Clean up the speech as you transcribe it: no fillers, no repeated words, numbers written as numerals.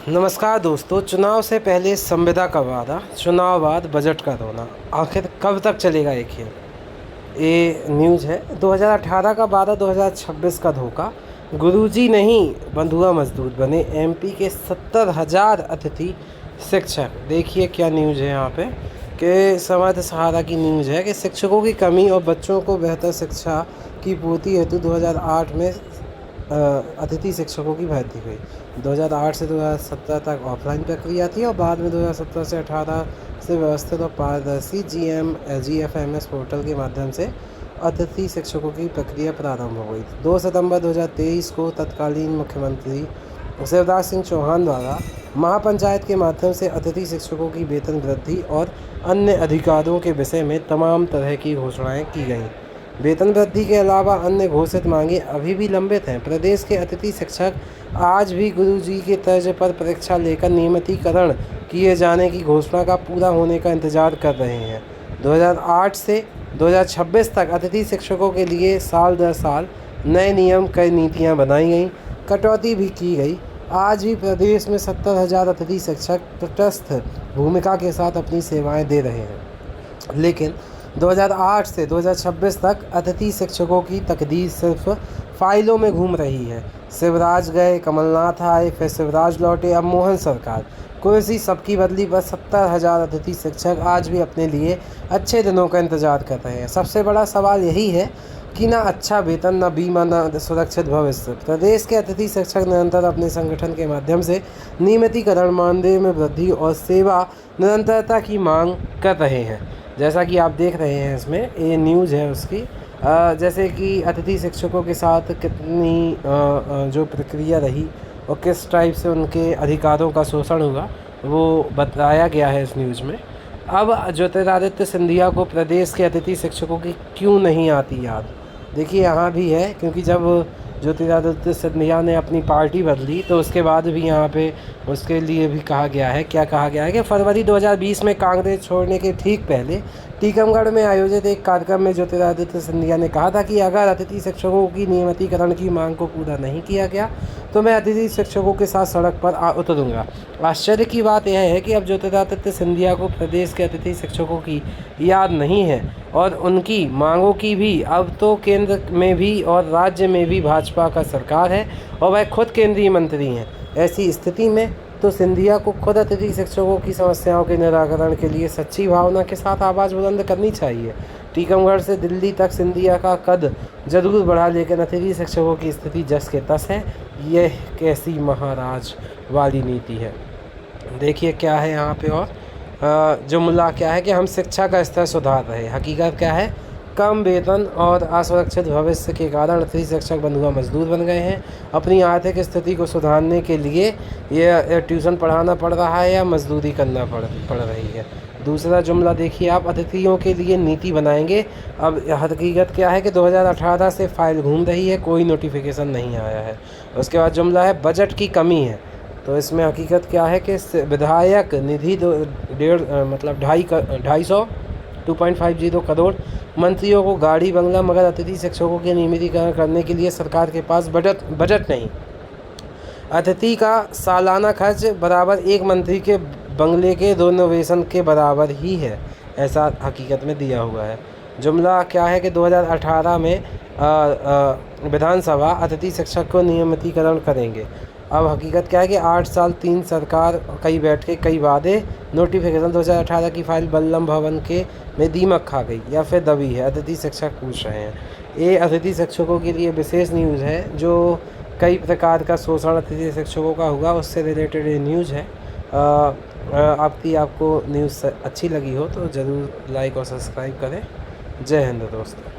नमस्कार दोस्तों। चुनाव से पहले संविदा का वादा, चुनाव बाद बजट का रोना, आखिर कब तक चलेगा ये खेल। ये न्यूज़ है 2018 का वादा, 2026 का धोखा। गुरुजी नहीं बंधुआ मजदूर बने एमपी के 70,000 अतिथि शिक्षक। देखिए क्या न्यूज़ है यहाँ पे कि समर्थ सहारा की न्यूज़ है कि शिक्षकों की कमी और बच्चों को बेहतर शिक्षा की पूर्ति हेतु 2008 में अतिथि शिक्षकों की भर्ती हुई। 2008 से 2017 तक ऑफलाइन प्रक्रिया थी और बाद में 2017 से 18 से व्यवस्थित और पारदर्शी GFMS पोर्टल के माध्यम से अतिथि शिक्षकों की प्रक्रिया प्रारंभ हो गई। 2 सितंबर 2023 को तत्कालीन मुख्यमंत्री शिवराज सिंह चौहान द्वारा महापंचायत के माध्यम से अतिथि शिक्षकों की वेतन वृद्धि और अन्य अधिकारों के विषय में तमाम तरह की घोषणाएं की गईं। वेतन वृद्धि के अलावा अन्य घोषित मांगे अभी भी लंबित हैं। प्रदेश के अतिथि शिक्षक आज भी गुरुजी के तर्ज पर परीक्षा लेकर नियमितीकरण किए जाने की घोषणा का पूरा होने का इंतजार कर रहे हैं। 2008 से 2026 तक अतिथि शिक्षकों के लिए साल दर साल नए नियम, कई नीतियां बनाई गईं, कटौती भी की गई। आज भी प्रदेश में 70,000 अतिथि शिक्षक तटस्थ भूमिका के साथ अपनी सेवाएं दे रहे हैं, लेकिन 2008 से 2026 तक अतिथि शिक्षकों की तकदीर सिर्फ फाइलों में घूम रही है। शिवराज गए, कमलनाथ आए, फिर शिवराज लौटे, अब मोहन सरकार। कुर्सी सबकी बदली, बस 70,000 अतिथि शिक्षक आज भी अपने लिए अच्छे दिनों का इंतजार कर रहे हैं। सबसे बड़ा सवाल यही है कि ना अच्छा वेतन, ना बीमा, ना सुरक्षित भविष्य। प्रदेश के अतिथि शिक्षक निरंतर अपने संगठन के माध्यम से नियमितीकरण, मानदेय में वृद्धि और सेवा निरंतरता की मांग कर रहे हैं। जैसा कि आप देख रहे हैं इसमें ये न्यूज़ है उसकी, जैसे कि अतिथि शिक्षकों के साथ कितनी जो प्रक्रिया रही और किस टाइप से उनके अधिकारों का शोषण हुआ वो बताया गया है इस न्यूज़ में। अब ज्योतिरादित्य सिंधिया को प्रदेश के अतिथि शिक्षकों की क्यों नहीं आती याद। देखिए यहाँ भी है, क्योंकि जब ज्योतिरादित्य सिंधिया ने अपनी पार्टी बदली तो उसके बाद भी यहाँ पे उसके लिए भी कहा गया है, क्या कहा गया है कि फरवरी 2020 में कांग्रेस छोड़ने के ठीक पहले टीकमगढ़ में आयोजित एक कार्यक्रम में ज्योतिरादित्य सिंधिया ने कहा था कि अगर अतिथि शिक्षकों की नियमितीकरण की मांग को पूरा नहीं किया गया तो मैं अतिथि शिक्षकों के साथ सड़क पर उतरूंगा। आश्चर्य की बात यह है कि अब ज्योतिरादित्य सिंधिया को प्रदेश के अतिथि शिक्षकों की याद नहीं है और उनकी मांगों की भी। अब तो केंद्र में भी और राज्य में भी भाजपा का सरकार है और वह खुद केंद्रीय मंत्री हैं। ऐसी स्थिति में तो सिंधिया को खुद अतिथि शिक्षकों की समस्याओं के निराकरण के लिए सच्ची भावना के साथ आवाज़ बुलंद करनी चाहिए। टीकमगढ़ से दिल्ली तक सिंधिया का कद जरूर बढ़ा, लेकिन अतिथि शिक्षकों की स्थिति जस के तस है। यह कैसी महाराज वाली नीति है। देखिए क्या है यहाँ पे, और जुमला क्या है कि हम शिक्षा का स्तर सुधार रहे। हकीकत क्या है, कम वेतन और असुरक्षित भविष्य के कारण अतिथि शिक्षक बंधुआ मजदूर बन गए हैं। अपनी आर्थिक स्थिति को सुधारने के लिए ये ट्यूशन पढ़ाना पड़ रहा है या मजदूरी करना पड़ रही है। दूसरा जुमला देखिए आप, अतिथियों के लिए नीति बनाएंगे। अब हकीकत क्या है कि 2018 से फाइल घूम रही है, कोई नोटिफिकेशन नहीं आया है। उसके बाद जुमला है बजट की कमी है। तो इसमें हकीकत क्या है कि विधायक निधि 2.50 करोड़, मंत्रियों को गाड़ी बंगला, मगर अतिथि शिक्षकों के नियमितीकरण करने के लिए सरकार के पास बजट नहीं। अतिथि का सालाना खर्च बराबर एक मंत्री के बंगले के रिनोवेशन के बराबर ही है, ऐसा हकीकत में दिया हुआ है। जुमला क्या है कि 2018 में विधानसभा अतिथि शिक्षक को नियमितीकरण करेंगे। अब हकीकत क्या है कि 8 साल 3 सरकार, कई बैठकें, कई वादे, नोटिफिकेशन। 2018 की फाइल बल्लभ भवन के में दीमक खा गई या फिर दबी है, अतिथि शिक्षक पूछ रहे हैं। ये अतिथि शिक्षकों के लिए विशेष न्यूज़ है, जो कई प्रकार का शोषण अतिथि शिक्षकों का हुआ उससे रिलेटेड ये न्यूज़ है। आपको न्यूज़ अच्छी लगी हो तो ज़रूर लाइक और सब्सक्राइब करें। जय हिंद दोस्तों।